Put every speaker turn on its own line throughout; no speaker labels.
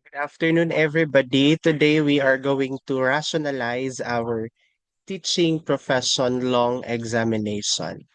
Good afternoon, everybody. Today we are going to rationalize our teaching profession long examination.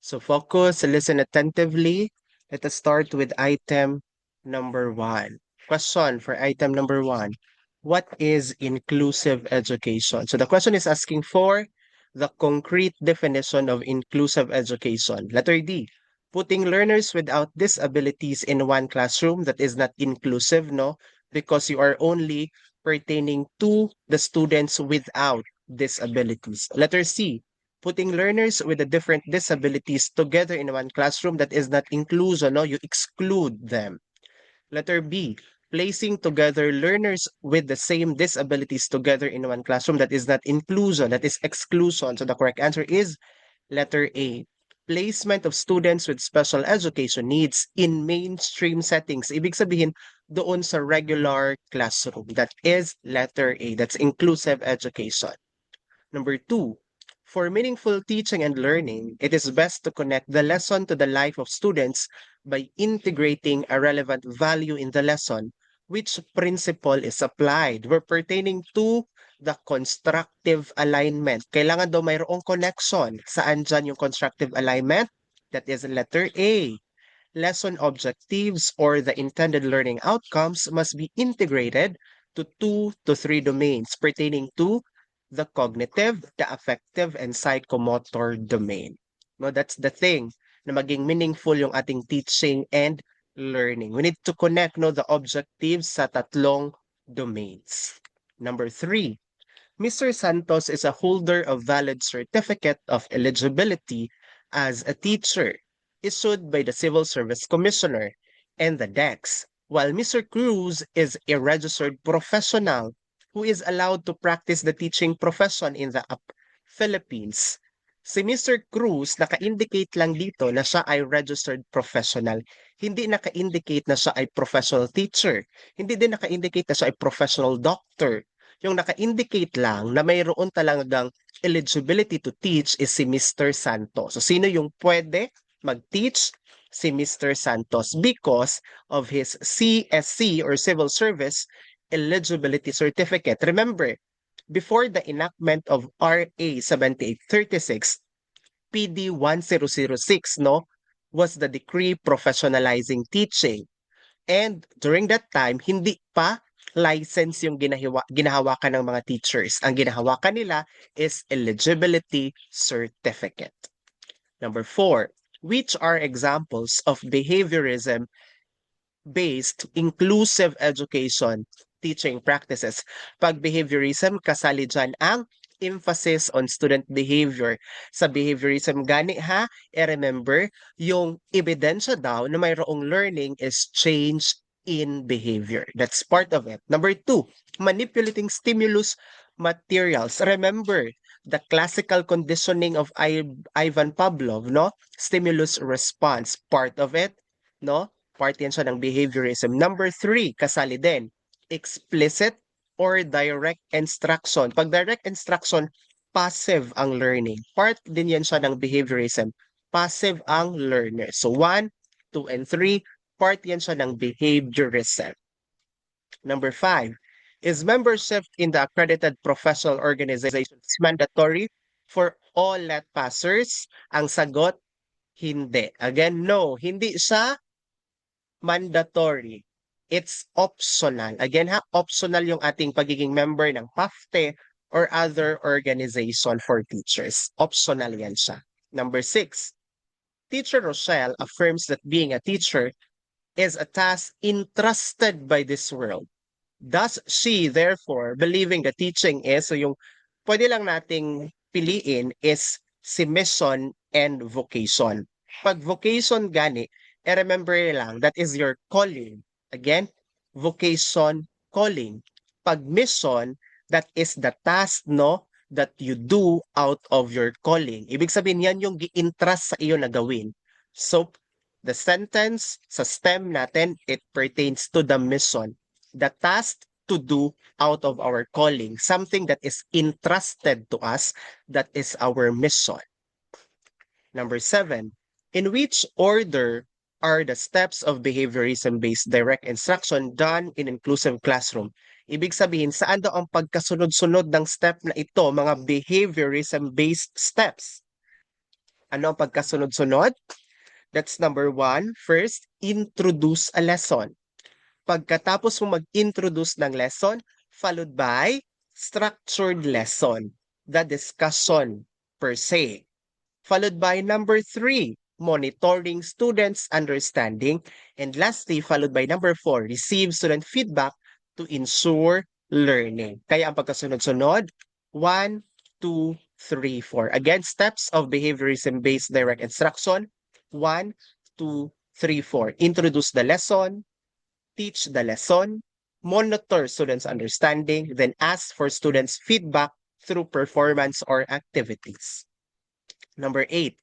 So focus, listen attentively. Let us start with item number one. Question for item number one. What is inclusive education? So the question is asking for the concrete definition of inclusive education. Letter D. Putting learners without disabilities in one classroom, that is not inclusive, no? Because you are only pertaining to the students without disabilities. Letter C, putting learners with the different disabilities together in one classroom, that is not inclusion, no? You exclude them. Letter B, placing together learners with the same disabilities together in one classroom, that is not inclusion, that is exclusion. So the correct answer is letter A. Placement of students with special education needs in mainstream settings. Ibig sabihin, doon sa regular classroom. That is letter A. That's inclusive education. Number two, for meaningful teaching and learning, it is best to connect the lesson to the life of students by integrating a relevant value in the lesson. Which principle is applied? We're pertaining to the constructive alignment. Kailangan daw mayroong connection. Saan dyan yung constructive alignment? That is letter A. Lesson objectives or the intended learning outcomes must be integrated to 2 to 3 domains pertaining to the cognitive, the affective, and psychomotor domain. No, that's the thing na maging meaningful yung ating teaching and learning. We need to connect the objectives sa tatlong domains. Number three, Mr. Santos is a holder of valid certificate of eligibility as a teacher issued by the Civil Service Commissioner and the DEX, while Mr. Cruz is a registered professional who is allowed to practice the teaching profession in the Philippines. Si Mr. Cruz, naka-indicate lang dito na siya ay registered professional. Hindi naka-indicate na siya ay professional teacher. Hindi din naka-indicate na siya ay professional doctor. Yung naka-indicate lang na mayroon talagang eligibility to teach is si Mr. Santos. So, sino yung pwede mag-teach? Si Mr. Santos because of his CSC or Civil Service Eligibility Certificate. Remember, before the enactment of RA 7836, PD 1006, no, was the decree professionalizing teaching. And during that time, hindi pa license yung ginahawakan ng mga teachers. Ang ginahawakan nila is eligibility certificate. Number four, which are examples of behaviorism-based inclusive education teaching practices? Pag behaviorism, kasali dyan ang emphasis on student behavior. Sa behaviorism gani ha, remember, yung ebidensya daw na mayroong learning is change in behavior. That's part of it. Number two, manipulating stimulus materials. Remember, the classical conditioning of Ivan Pavlov, no? Stimulus response, part of it, no? Part yan siya ng behaviorism. Number three, kasali din, explicit or direct instruction. Pag direct instruction, passive ang learning. Part din yan siya ng behaviorism. Passive ang learner. So 1, 2, and 3, part yan siya ng behaviorism. Number 5, is membership in the accredited professional organization mandatory for all let passers? Ang sagot, hindi. Again, no. Hindi siya mandatory. It's optional. Again ha, optional yung ating pagiging member ng PAFTE or other organization for teachers. Optional yan siya. Number 6, Teacher Rochelle affirms that being a teacher is a task entrusted by this world. Does she therefore believing that teaching is, so yung pwede lang nating piliin is si mission and vocation. Pag vocation gani, remember lang, that is your calling. Again, vocation, calling. Pag mission, that is the task, no, that you do out of your calling. Ibig sabihin, yan yung gi-entrust sa iyo na gawin. So, the sentence sa STEM natin, it pertains to the mission. The task to do out of our calling, something that is entrusted to us, that is our mission. Number 7, in which order are the steps of behaviorism-based direct instruction done in inclusive classroom? Ibig sabihin, saan daw ang pagkasunod-sunod ng step na ito, mga behaviorism-based steps? Ano ang pagkasunod-sunod? That's number one. First, introduce a lesson. Pagkatapos mo mag-introduce ng lesson, followed by structured lesson, the discussion per se. Followed by number three, monitoring students' understanding. And lastly, followed by number four, receive student feedback to ensure learning. Kaya ang pagkasunod-sunod, 1, 2, 3, 4. Again, steps of behaviorism-based direct instruction, 1, 2, 3, 4. Introduce the lesson, teach the lesson, monitor students' understanding, then ask for students' feedback through performance or activities. Number 8,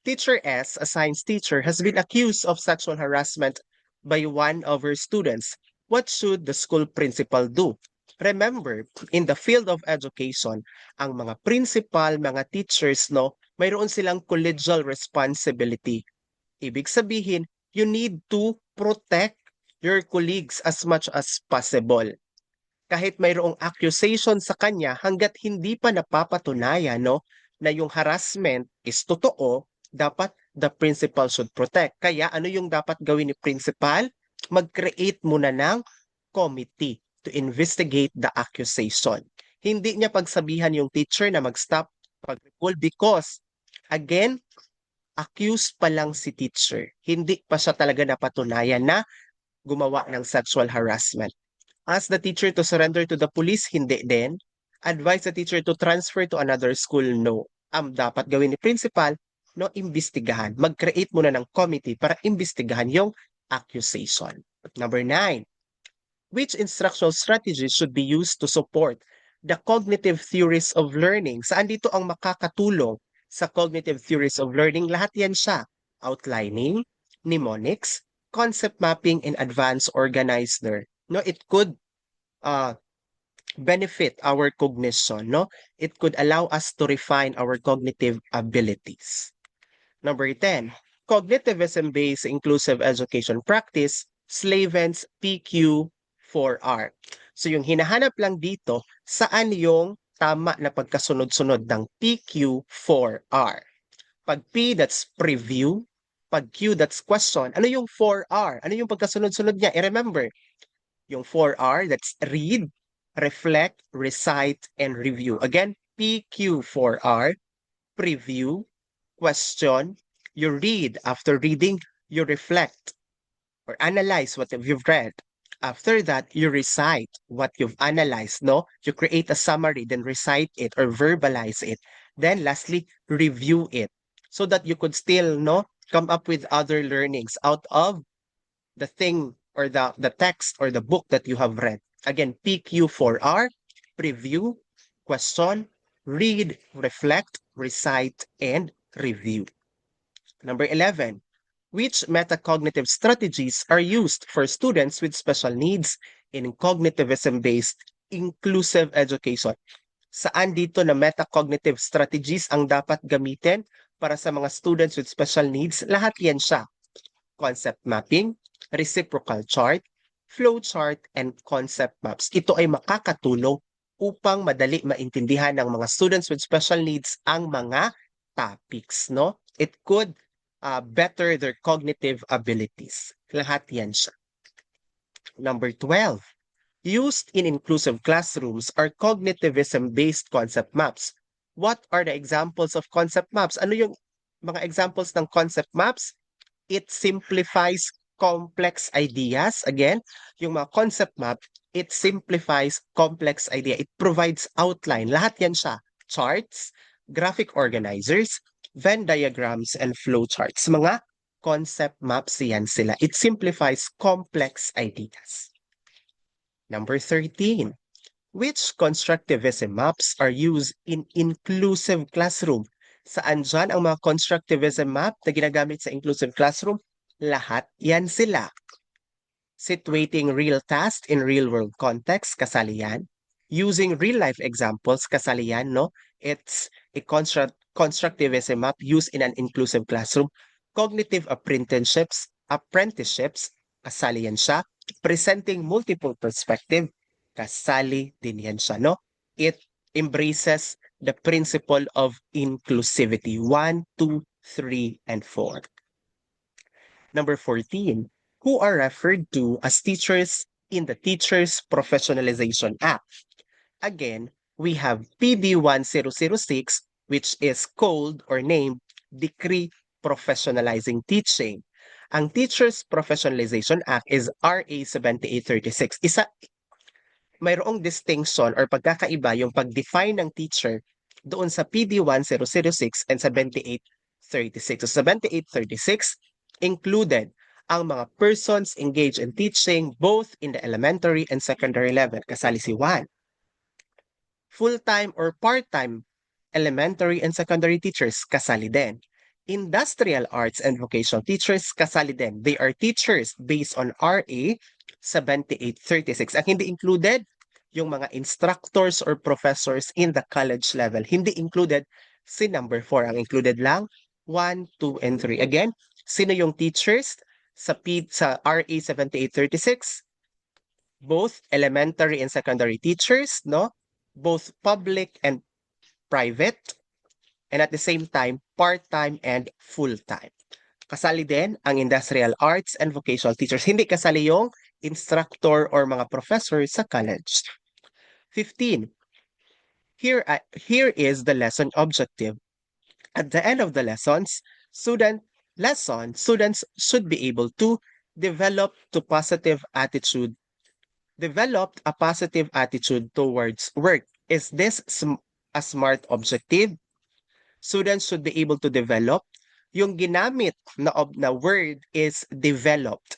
Teacher S, a science teacher, has been accused of sexual harassment by one of her students. What should the school principal do? Remember, in the field of education, ang mga principal, mga teachers, no, mayroon silang collegial responsibility. Ibig sabihin, you need to protect your colleagues as much as possible. Kahit mayroong accusation sa kanya, hanggat hindi pa napapatunayan, no, na yung harassment is totoo, dapat the principal should protect. Kaya ano yung dapat gawin ni principal? Mag-create muna ng committee to investigate the accusation. Hindi niya pagsabihan yung teacher na mag-stop pag-recall because, again, accused pa lang si teacher. Hindi pa siya talaga napatunayan na gumawa ng sexual harassment. Ask the teacher to surrender to the police, hindi din. Advise the teacher to transfer to another school, no. Ang dapat gawin ni principal, no, imbestigahan. Mag-create muna ng committee para imbestigahan yung accusation. Number 9, which instructional strategies should be used to support the cognitive theories of learning? Saan dito ang makakatulong sa cognitive theories of learning? Lahat yan siya. Outlining, mnemonics, concept mapping, and advanced organizer. No, it could benefit our cognition, no? It could allow us to refine our cognitive abilities. Number 10, cognitivism-based inclusive education practice, Slaven's PQ4R. So yung hinahanap lang dito, saan yung tama na pagkasunod-sunod ng PQ4R. Pag P, that's preview. Pag Q, that's question. Ano yung 4R? Ano yung pagkasunod-sunod niya? I-remember, yung 4R, that's read, reflect, recite, and review. Again, PQ4R, preview, question, you read. After reading, you reflect or analyze what you've read. After that, you recite what you've analyzed, no? You create a summary, then recite it or verbalize it. Then lastly, review it so that you could still, no, come up with other learnings out of the thing or the text or the book that you have read. Again, PQ4R, preview, question, read, reflect, recite, and review. Number 11, which metacognitive strategies are used for students with special needs in cognitivism-based inclusive education? Saan dito na metacognitive strategies ang dapat gamitin para sa mga students with special needs? Lahat yan siya. Concept mapping, reciprocal chart, flow chart, and concept maps. Ito ay makakatulong upang madali maintindihan ng mga students with special needs ang mga topics, no? It could better their cognitive abilities. Lahat yan siya. Number 12, used in inclusive classrooms are cognitivism-based concept maps. What are the examples of concept maps? Ano yung mga examples ng concept maps? It simplifies complex ideas. Again, yung mga concept map, it simplifies complex idea. It provides outline. Lahat yan siya. Charts, graphic organizers, Venn diagrams, and flow charts. Mga concept maps yan sila. It simplifies complex ideas. Number 13, which constructivism maps are used in inclusive classroom? Saan dyan ang mga constructivism map na ginagamit sa inclusive classroom? Lahat yan sila. Situating real tasks in real-world context, kasali yan. Using real-life examples, kasali yan, no? It's a constructivism map used in an inclusive classroom. Cognitive apprenticeships, Apprenticeships, kasali yan siya. Presenting multiple perspective, kasali din yan siya, no? It embraces the principle of inclusivity. 1, 2, 3, and 4. Number 14, who are referred to as teachers in the Teachers Professionalization Act. Again, we have PD 1006, which is called or named Decree Professionalizing Teaching. Ang Teachers Professionalization Act is RA 7836. Mayroong distinction or pagkakaiba yung pag-define ng teacher doon sa PD 1006 and 7836. So 7836 included ang mga persons engaged in teaching both in the elementary and secondary level. Kasali si Juan. Full-time or part-time elementary and secondary teachers, kasali din. Industrial arts and vocational teachers, kasali din. They are teachers based on RA 7836. Ang hindi included, yung mga instructors or professors in the college level. Hindi included si number 4. Ang included lang, 1, 2, and 3. Again, sino yung teachers sa RA 7836? Both elementary and secondary teachers, no? Both public and private, and at the same time, part-time and full-time. Kasali din ang industrial arts and vocational teachers. Hindi kasali yung instructor or mga professor sa college. 15. Here is the lesson objective. At the end of the students should be able to develop a positive attitude towards work. Is this a SMART objective? Students should be able to develop. Yung ginamit na word is developed.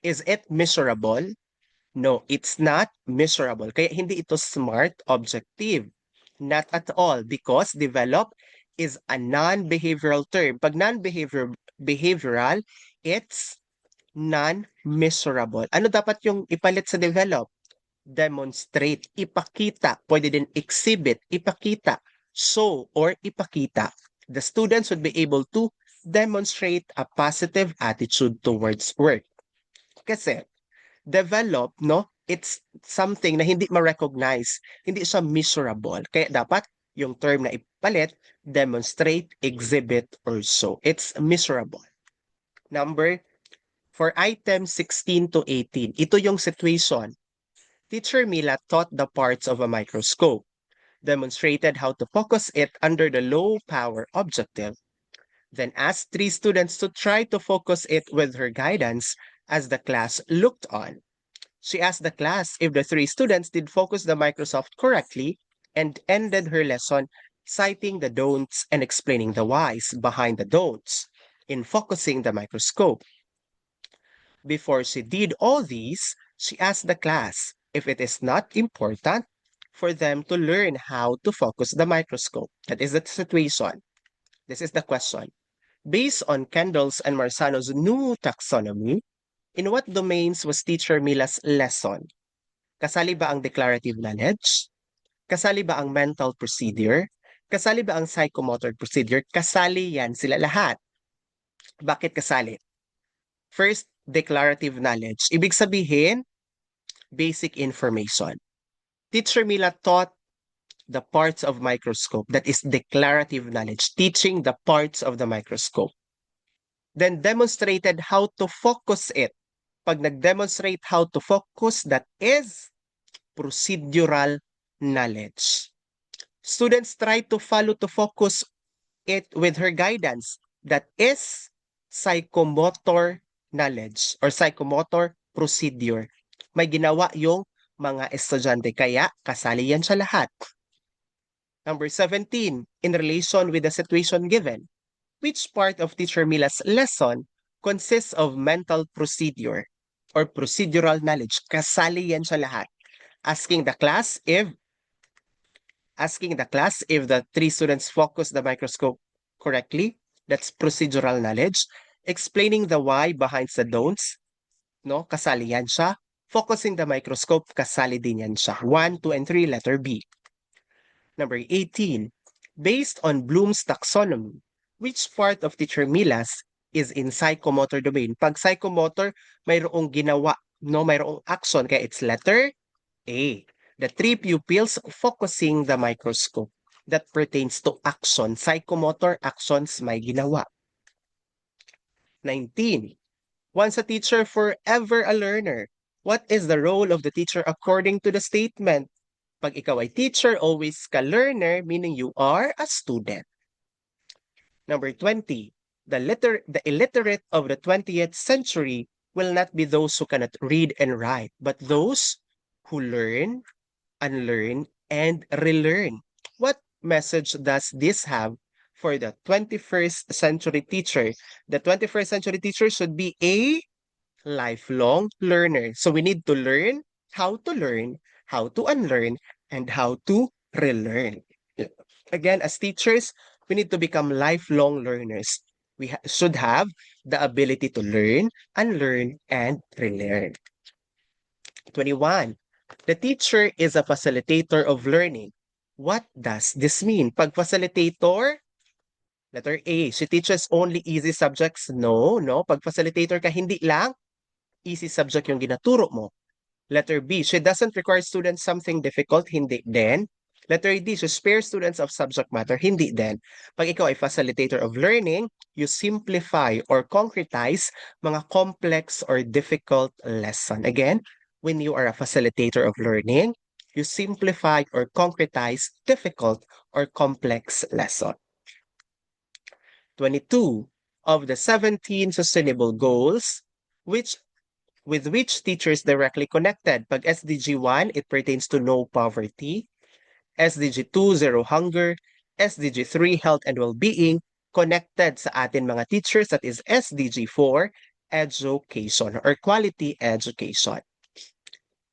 Is it measurable? No, it's not measurable. Kaya hindi ito SMART objective. Not at all, because develop is a non-behavioral term. Pag non-behavioral, it's non-measurable. Ano dapat yung ipalit sa develop? Demonstrate, ipakita. Pwede din exhibit, ipakita. Show or ipakita. The students would be able to demonstrate a positive attitude towards work. Kasi develop, no? It's something na hindi ma-recognize, hindi siya measurable. Kaya dapat yung term na ipalit, demonstrate, exhibit, or show. It's measurable. For item 16 to 18, ito yung situation. Teacher Mila taught the parts of a microscope, demonstrated how to focus it under the low power objective, then asked 3 students to try to focus it with her guidance as the class looked on. She asked the class if the 3 students did focus the microscope correctly and ended her lesson citing the don'ts and explaining the whys behind the don'ts in focusing the microscope. Before she did all these, she asked the class if it is not important for them to learn how to focus the microscope. That is the situation. This is the question. Based on Kendall's and Marzano's new taxonomy, in what domains was Teacher Mila's lesson? Kasali ba ang declarative knowledge? Kasali ba ang mental procedure? Kasali ba ang psychomotor procedure? Kasali yan sila lahat. Bakit kasali? First, declarative knowledge. Ibig sabihin, basic information. Teacher Mila taught the parts of microscope. That is declarative knowledge, teaching the parts of the microscope. Then demonstrated how to focus it. Pag nag-demonstrate how to focus, that is procedural knowledge. Students try to follow to focus it with her guidance. That is psychomotor knowledge or psychomotor procedure. May ginawa yung mga estudyante, kaya kasali yan sa lahat. Number 17, in relation with the situation given, which part of Teacher Mila's lesson consists of mental procedure or procedural knowledge? Kasali yan sa lahat. Asking the class if the 3 students focus the microscope correctly, that's procedural knowledge. Explaining the why behind the don'ts, no? Kasali yan siya. Focusing the microscope, kasali din yan siya. 1, 2, and 3, letter B. Number 18, based on Bloom's taxonomy, which part of Teacher Mila's is in psychomotor domain. Pag psychomotor, mayroong ginawa, no? Mayroong action, kaya it's letter A. The three pupils focusing the microscope. That pertains to action. Psychomotor actions may ginawa. 19. Once a teacher, forever a learner. What is the role of the teacher according to the statement? Pag ikaw ay teacher, always ka learner, meaning you are a student. Number 20. The illiterate of the 20th century will not be those who cannot read and write, but those who learn, unlearn, and relearn. What message does this have for the 21st century teacher? The 21st century teacher should be a lifelong learner. So we need to learn, how to unlearn, and how to relearn. Again, as teachers, we need to become lifelong learners. We should have the ability to learn, unlearn, and relearn. 21. The teacher is a facilitator of learning. What does this mean? Pag facilitator, letter A, she teaches only easy subjects. No, no. Pag facilitator ka, hindi lang easy subject yung ginaturo mo. Letter B, she doesn't require students something difficult. Hindi din. Letter D, she spares students of subject matter. Hindi din. Pag ikaw ay facilitator of learning, you simplify or concretize mga complex or difficult lesson. Again, when you are a facilitator of learning, you simplify or concretize difficult or complex lesson. 22. Of the 17 sustainable goals, with which teachers directly connected. Pag SDG 1, it pertains to no poverty. SDG 2, zero hunger. SDG 3, health and well-being. Connected sa atin mga teachers, that is SDG 4, education or quality education.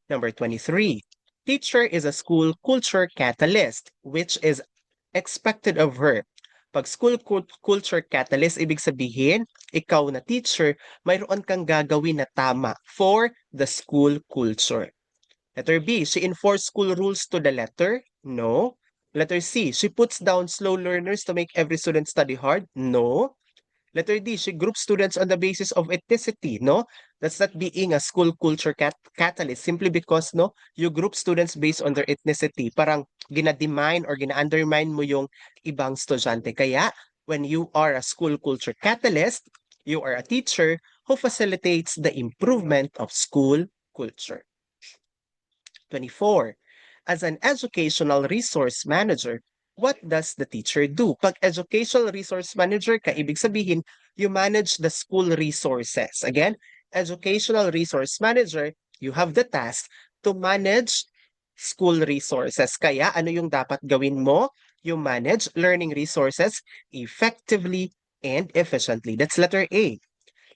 Number 23, teacher is a school culture catalyst, which is expected of her. Pag school culture catalyst, ibig sabihin, ikaw na teacher, mayroon kang gagawin na tama for the school culture. Letter B, she enforces school rules to the letter. No. Letter C, she puts down slow learners to make every student study hard. No. Letter D, she groups students on the basis of ethnicity. No. That's not being a school culture catalyst simply because no, you group students based on their ethnicity. Parang gina-demine or gina-undermine mo yung ibang estudyante. Kaya, when you are a school culture catalyst, you are a teacher who facilitates the improvement of school culture. 24. As an educational resource manager, what does the teacher do? Pag educational resource manager ka, ibig sabihin, you manage the school resources. Again, educational resource manager, you have the task to manage school resources. Kaya ano yung dapat gawin mo? You manage learning resources effectively and efficiently. That's letter A.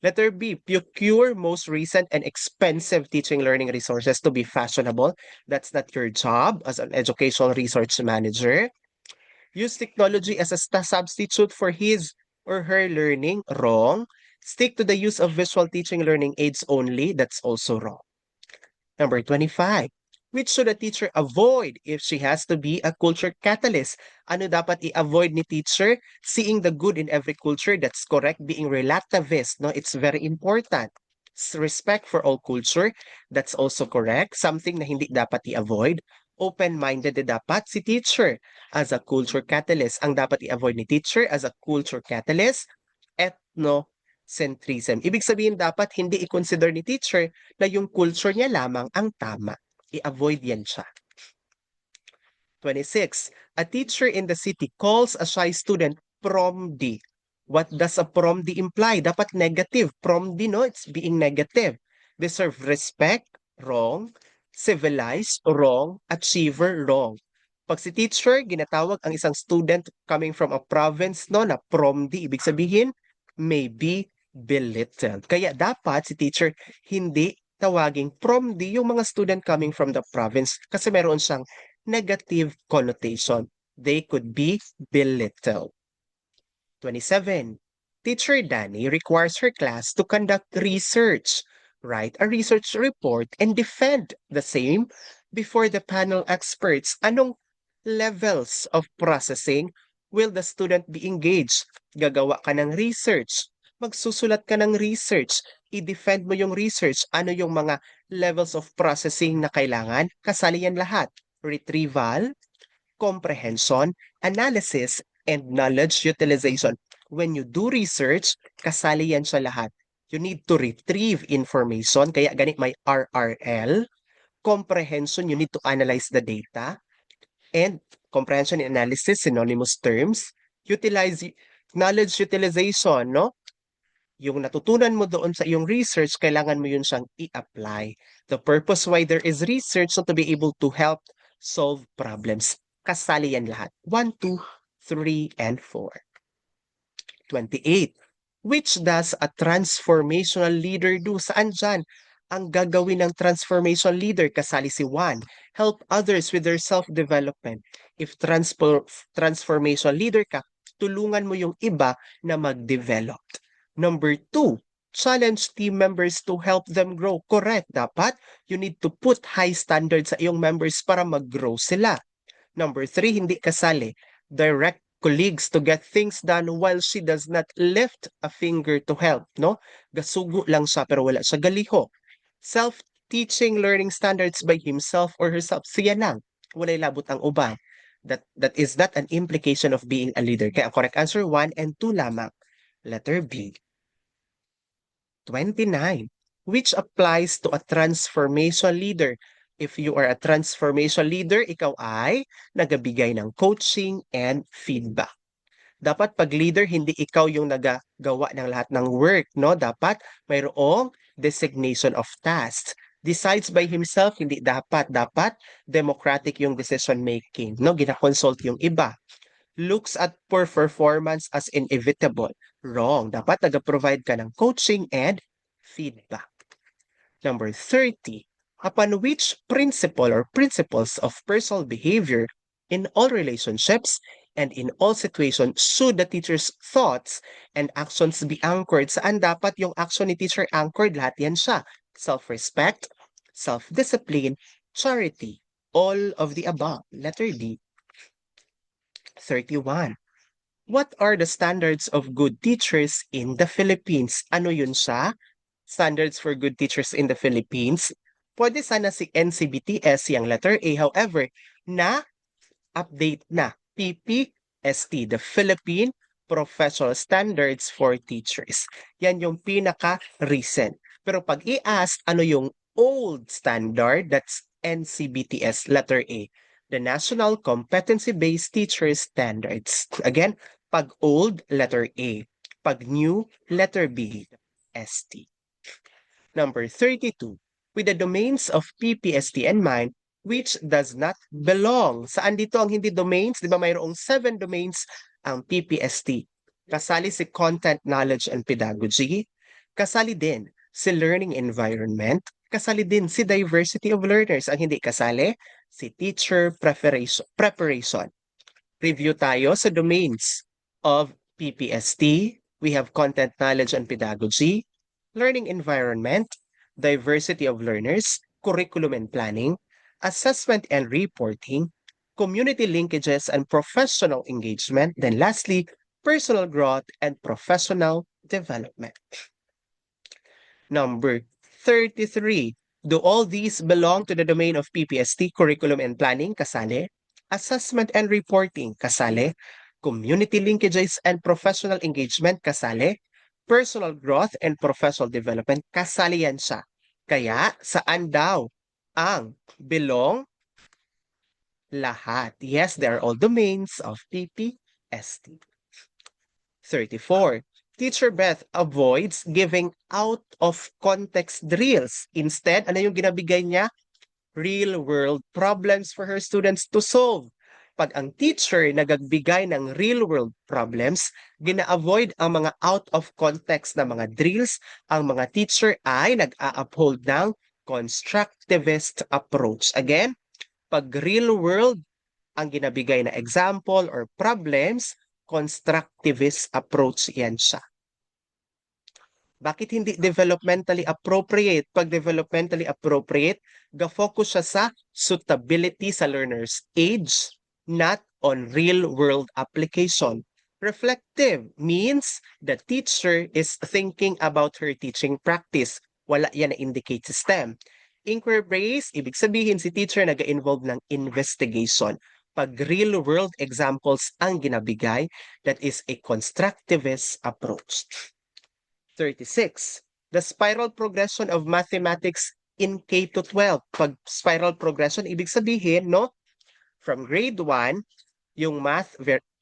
Letter B, procure most recent and expensive teaching learning resources to be fashionable. That's not your job as an educational research manager. Use technology as a substitute for his or her learning. Wrong. Stick to the use of visual teaching learning aids only. That's also wrong. Number 25. Which should a teacher avoid if she has to be a culture catalyst? Ano dapat i-avoid ni teacher? Seeing the good in every culture, that's correct. Being relativist, no? It's very important. Respect for all culture, that's also correct. Something na hindi dapat i-avoid. Open-minded na dapat si teacher as a culture catalyst. Ang dapat i-avoid ni teacher as a culture catalyst, ethnocentrism. Ibig sabihin dapat hindi i-consider ni teacher na yung culture niya lamang ang tama. I-avoid yan siya. 26. A teacher in the city calls a shy student PROMD. What does a PROMD imply? Dapat negative. PROMD, no? It's being negative. Deserve respect, wrong. Civilized, wrong. Achiever, wrong. Pag si teacher, ginatawag ang isang student coming from a province, no, na PROMD, ibig sabihin, may be belittled. Kaya dapat si teacher hindi tawaging PROMD yung mga student coming from the province kasi meron siyang negative connotation. They could be belittled. 27. Teacher Danny requires her class to conduct research, write a research report, and defend the same before the panel experts. Anong levels of processing will the student be engaged? Gagawa ka ng research. Magsusulat ka ng research. I-defend mo yung research. Ano yung mga levels of processing na kailangan? Kasali yan lahat. Retrieval, comprehension, analysis, and knowledge utilization. When you do research, kasali yan sa lahat. You need to retrieve information, kaya ganit may RRL. Comprehension, you need to analyze the data. And comprehension and analysis, synonymous terms. Utilize, knowledge utilization, no? Yung natutunan mo doon sa iyong research, kailangan mo yun siyang i-apply. The purpose why there is research so to be able to help solve problems. Kasali yan lahat. 1, 2, 3, and 4. 28. Which does a transformational leader do? Saan dyan? Ang gagawin ng transformation leader, kasali si 1. Help others with their self-development. If transformation leader ka, tulungan mo yung iba na mag-develop. Number 2, challenge team members to help them grow. Correct. Dapat, you need to put high standards sa iyong members para mag-grow sila. Number 3, hindi kasali. Direct colleagues to get things done while she does not lift a finger to help, no? Gasugo lang siya pero wala siya galiho. Self-teaching learning standards by himself or herself. Siya lang. Walay labot ang uban. That is not an implication of being a leader. Kaya ang correct answer 1 and 2 lamang. Letter B. 29. Which applies to a transformation leader. If you are a transformation leader, ikaw ay nagabigay ng coaching and feedback. Dapat pag leader, hindi ikaw yung nagagawa ng lahat ng work, no? Dapat mayroong designation of tasks. Decides by himself, hindi dapat. Dapat democratic yung decision making, no? Ginakonsult yung iba. Looks at poor performance as inevitable. Wrong. Dapat nag-provide ka ng coaching and feedback. Number 30. Upon which principle or principles of personal behavior in all relationships and in all situations should the teacher's thoughts and actions be anchored? Saan dapat yung action ni teacher anchored? Lahat yan siya. Self-respect, self-discipline, charity, all of the above. Letter D. 31. What are the standards of good teachers in the Philippines? Ano yun siya? Standards for good teachers in the Philippines. Pwede sana si NCBTS yung letter A. However, na-update na. PPST, the Philippine Professional Standards for Teachers. Yan yung pinaka-recent. Pero pag i-ask, ano yung old standard? That's NCBTS, letter A. The National Competency-Based Teacher Standards. Again, pag old, letter A. Pag new, letter B, ST. Number 32. With the domains of PPST and mind, which does not belong. Saan dito ang hindi domains? Di ba mayroong 7 domains ang PPST? Kasali si Content, Knowledge, and Pedagogy. Kasali din si Learning Environment. Kasali din si Diversity of Learners. Ang hindi kasali, si Teacher Preparation. Review tayo sa domains of PPST. We have Content, Knowledge, and Pedagogy, Learning Environment, Diversity of Learners, Curriculum and Planning, Assessment and Reporting, Community Linkages and Professional Engagement, then lastly, Personal Growth and Professional Development. Number 33. Do all these belong to the domain of PPST, Curriculum and Planning? Kasali. Assessment and Reporting? Kasali. Community Linkages and Professional Engagement? Kasali. Personal growth and professional development, kasali yan siya. Kaya, saan daw ang belong? Lahat. Yes, they are all domains of PPST. 34. Teacher Beth avoids giving out of context drills. Instead, ano yung ginabigay niya? Real world problems for her students to solve. Pag ang teacher nagagbigay ng real world problems, gina-avoid ang mga out of context na mga drills, ang mga teacher ay nag-a-uphold ng constructivist approach. Again, pag real world ang ginabigay na example or problems, constructivist approach yan siya. Bakit hindi developmentally appropriate? Pag developmentally appropriate, ga-focus siya sa suitability sa learner's age, not on real-world application. Reflective means the teacher is thinking about her teaching practice. Wala yan na indicate system. Inquiry-based, ibig sabihin si teacher nag-involve ng investigation. Pag real-world examples ang ginabigay, that is a constructivist approach. 36. The spiral progression of mathematics in K to 12. Pag spiral progression, ibig sabihin, no? From grade 1, yung math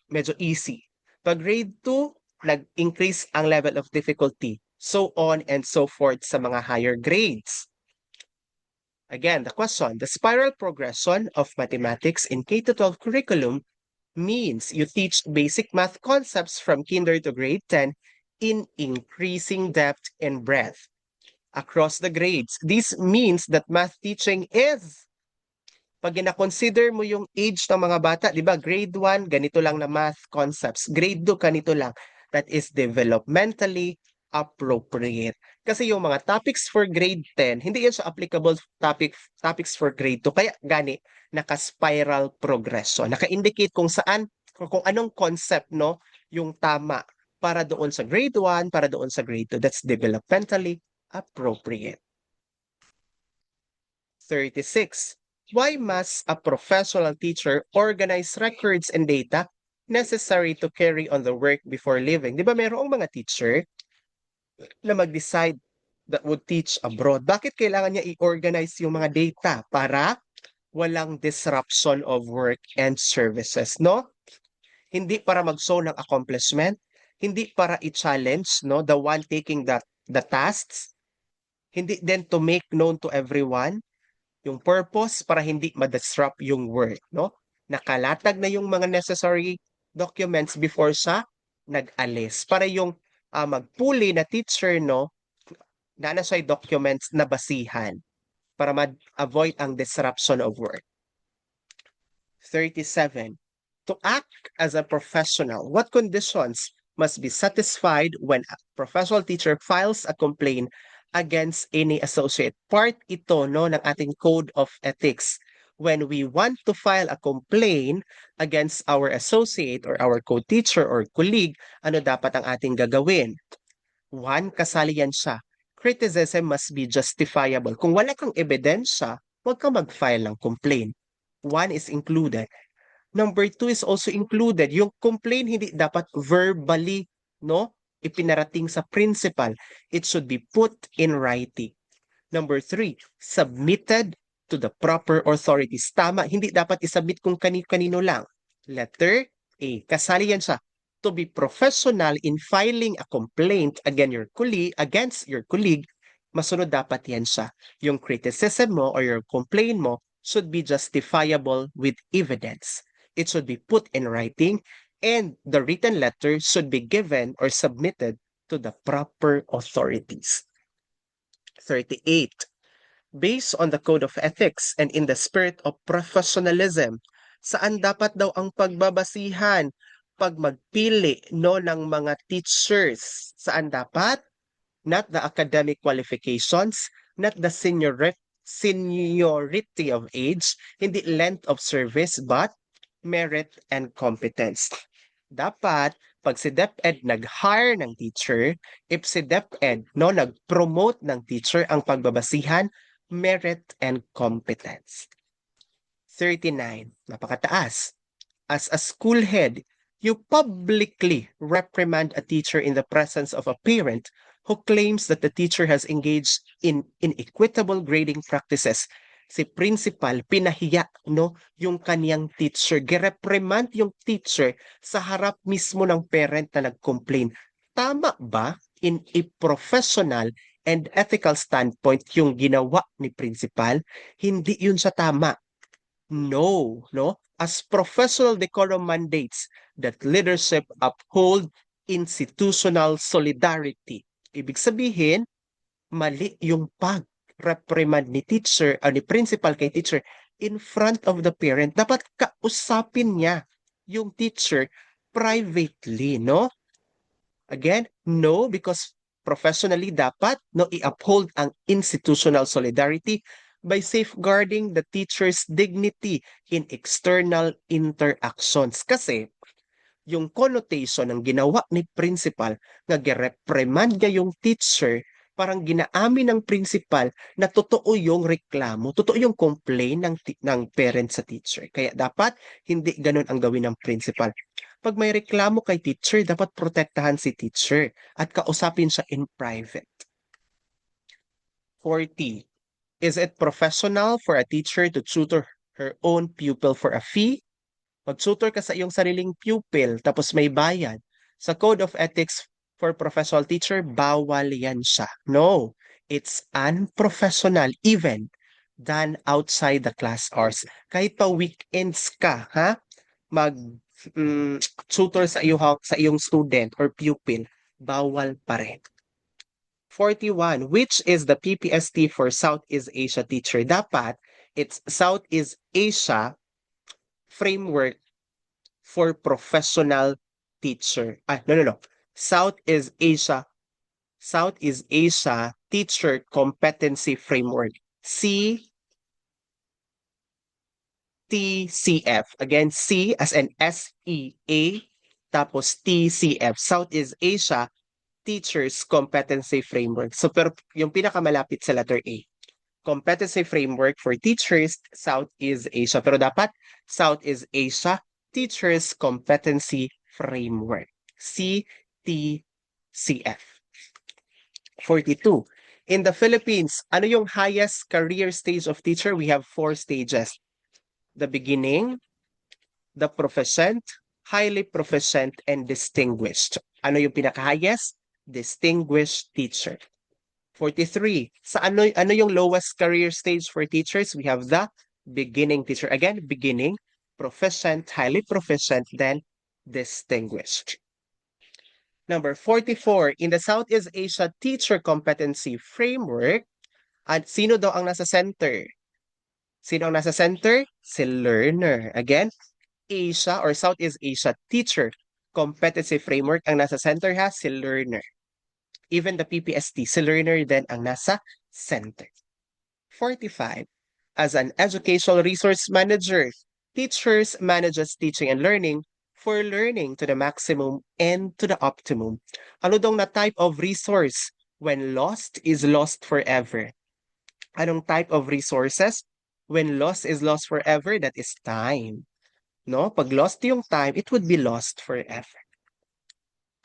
medyo easy. Pag grade 2, nag-increase ang level of difficulty. So on and so forth sa mga higher grades. Again, the question, the spiral progression of mathematics in K-12 curriculum means you teach basic math concepts from kinder to grade 10 in increasing depth and breadth across the grades. This means that math teaching is, pag na-consider mo yung age ng mga bata, di ba, grade 1, ganito lang na math concepts. Grade 2, ganito lang. That is developmentally appropriate. Kasi yung mga topics for grade 10, hindi yan sa applicable topics for grade 2. Kaya gani, naka-spiral progression. Naka-indicate kung saan, kung anong concept, no, yung tama para doon sa grade 1, para doon sa grade 2. That's developmentally appropriate. 36. Why must a professional teacher organize records and data necessary to carry on the work before leaving? Di ba mayroong mga teacher na mag-decide that would teach abroad? Bakit kailangan niya i-organize yung mga data para walang disruption of work and services, no? Hindi para mag-show ng accomplishment, hindi para i-challenge, no, the one taking the tasks, hindi din to make known to everyone, yung purpose para hindi ma-disrupt yung work, no? Nakalatag na yung mga necessary documents before siya nag-alis. Para yung magpuli na teacher, no, na siya documents na basihan para ma-avoid ang disruption of work. 37. To act as a professional, what conditions must be satisfied when a professional teacher files a complaint against any associate? Part ito, no, ng ating code of ethics. When we want to file a complaint against our associate or our co-teacher or colleague, ano dapat ang ating gagawin? 1, kasali yan siya. Criticism must be justifiable. Kung wala kang ebidensya, huwag kang mag-file ng complaint. 1 is included. Number 2 is also included. Yung complaint hindi dapat verbally, no, ipinarating sa principal. It should be put in writing. Number 3, submitted to the proper authorities. Tama, hindi dapat isubmit kung kanino-kanino lang. Letter A, kasali yan siya. To be professional in filing a complaint against your colleague, masunod dapat yan siya. Yung criticism mo or your complaint mo should be justifiable with evidence. It should be put in writing, and the written letter should be given or submitted to the proper authorities. 38. Based on the Code of Ethics and in the spirit of professionalism, saan dapat daw ang pagbabasihan pag magpili, no, ng mga teachers? Saan dapat? Not the academic qualifications, not the seniority of age, hindi length of service, but merit and competence. Dapat, pag si DepEd nag-hire ng teacher, if si DepEd, no, nag-promote ng teacher, ang pagbabasihan, merit and competence. 39, napakataas. As a school head, you publicly reprimand a teacher in the presence of a parent who claims that the teacher has engaged in inequitable grading practices. Si principal, pinahiya, no, yung kaniyang teacher. Gireprimand yung teacher sa harap mismo ng parent na nag-complain. Tama ba in a professional and ethical standpoint yung ginawa ni principal? Hindi yun sa tama. No, no? As professional decorum mandates that leadership uphold institutional solidarity. Ibig sabihin, mali yung pag-reprimand ni teacher o ni principal kay teacher in front of the parent. Dapat kausapin niya yung teacher privately, no? Again, no, because professionally dapat, no, i-uphold ang institutional solidarity by safeguarding the teacher's dignity in external interactions. Kasi yung connotation ng ginawa ni principal nga gireprimand niya yung teacher, parang ginaamin ng principal na totoo yung reklamo, totoo yung complaint ng parent sa teacher. Kaya dapat hindi ganun ang gawin ng principal. Pag may reklamo kay teacher, dapat protektahan si teacher at kausapin siya in private. 40. Is it professional for a teacher to tutor her own pupil for a fee? Mag-tutor ka sa iyong sariling pupil tapos may bayad. Sa Code of Ethics for Professional Teacher, bawal yan siya. No, it's unprofessional even than outside the class hours. Kahit pa weekends ka, ha? Mag tutor sa iyong student or pupil, bawal pa rin. 41. Which is the PPST for Southeast Asia teacher? Dapat, it's Southeast Asia Framework for Professional Teacher. No. Southeast Asia Teacher Competency Framework. CTCF. Again, C as in SEA, tapos TCF. Southeast Asia Teachers Competency Framework. So, pero yung pinakamalapit sa letter A. Competency Framework for Teachers, Southeast Asia. Pero dapat, Southeast Asia Teachers Competency Framework. CTCF. 42. In the Philippines, ano yung highest career stage of teacher? We have 4 stages. The beginning, the proficient, highly proficient, and distinguished. Ano yung pinaka-highest? Distinguished teacher. 43. Sa ano yung lowest career stage for teachers? We have the beginning teacher. Again, beginning, proficient, highly proficient, then distinguished. Number 44. In the Southeast Asia Teacher Competency Framework, at sino daw ang nasa center? Sino ang nasa center? Si learner. Again, Asia or Southeast Asia Teacher Competency Framework, ang nasa center ha, si learner. Even the PPST, si learner din ang nasa center. 45. As an educational resource manager, teachers manages teaching and learning for learning to the maximum and to the optimum. Ano daw na type of resource? When lost is lost forever. Anong type of resources? When lost is lost forever, that is time. No? Pag lost yung time, it would be lost forever.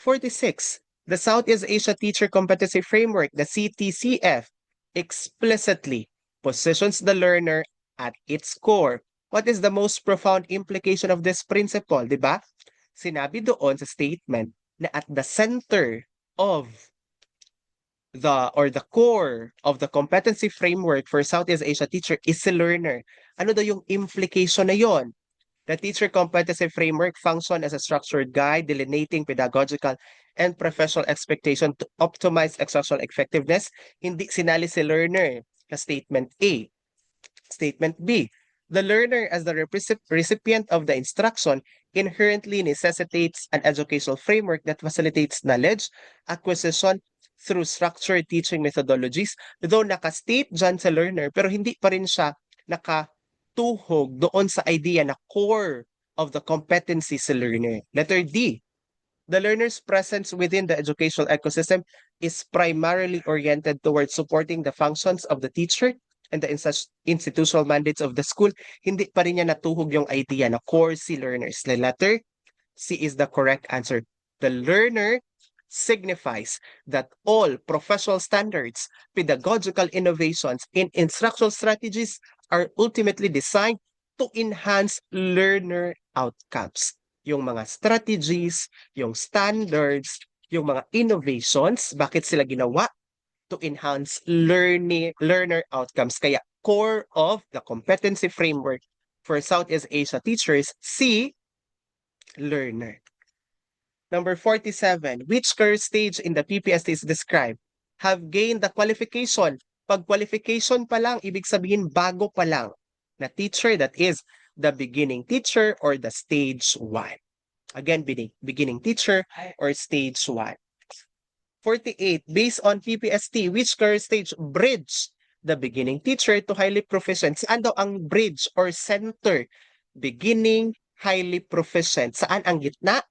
46. The Southeast Asia Teacher Competency Framework, the CTCF, explicitly positions the learner at its core. What is the most profound implication of this principle, di ba? Sinabi doon sa statement na at the center of the core of the competency framework for Southeast Asia teacher is the learner. Ano daw yung implication na yon? The teacher competency framework function as a structured guide delineating pedagogical and professional expectation to optimize instructional effectiveness. Hindi sinali si learner sa statement A. Statement B. The learner as the recipient of the instruction inherently necessitates an educational framework that facilitates knowledge acquisition through structured teaching methodologies. Though naka-state dyan sa learner, pero hindi pa rin siya tuhog doon sa idea na core of the competency sa learner. Letter D. The learner's presence within the educational ecosystem is primarily oriented towards supporting the functions of the teacher and the institutional mandates of the school. Hindi pa rin niya natuhog yung idea na core si learners. The letter C is the correct answer. The learner signifies that all professional standards, pedagogical innovations, and instructional strategies are ultimately designed to enhance learner outcomes. Yung mga strategies, yung standards, yung mga innovations, bakit sila ginawa? To enhance learner outcomes. Kaya core of the competency framework for Southeast Asia teachers, C, learner. Number 47, which career stage in the PPST is described? Have gained the qualification. Pag qualification pa lang, ibig sabihin bago pa lang na teacher, that is the beginning teacher or the stage 1. Again, beginning teacher or stage 1. 48, based on PPST, which career stage bridge the beginning teacher to highly proficient? Saan daw ang bridge or center? Beginning, highly proficient. Saan ang gitna?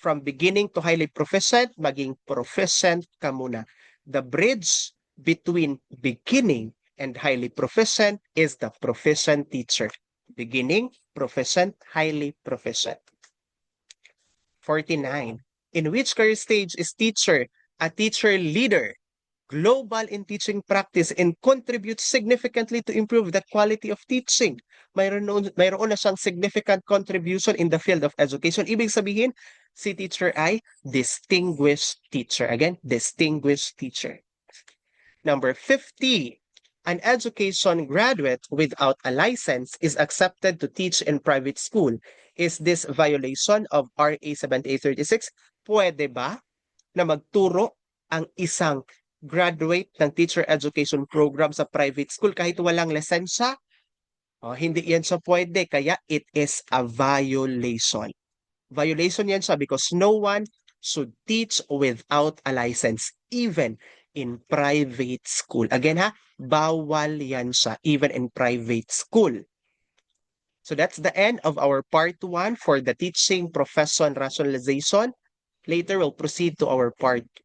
From beginning to highly proficient, maging proficient ka muna. The bridge between beginning and highly proficient is the proficient teacher. Beginning, proficient, highly proficient. 49. In which career stage is teacher a teacher leader, global in teaching practice, and contributes significantly to improve the quality of teaching? Mayroon na siyang significant contribution in the field of education. Ibig sabihin, si teacher ay distinguished teacher. Again, distinguished teacher. Number 50. An education graduate without a license is accepted to teach in private school. Is this violation of RA 7836? Pwede ba na magturo ang isang graduate ng teacher education program sa private school kahit walang lisensya? Hindi yan siya pwede, kaya it is a violation. Violation yan siya because no one should teach without a license, even in private school. Again ha, bawal yan siya, even in private school. So that's the end of our part 1 for the teaching profession rationalization. Later, we'll proceed to our part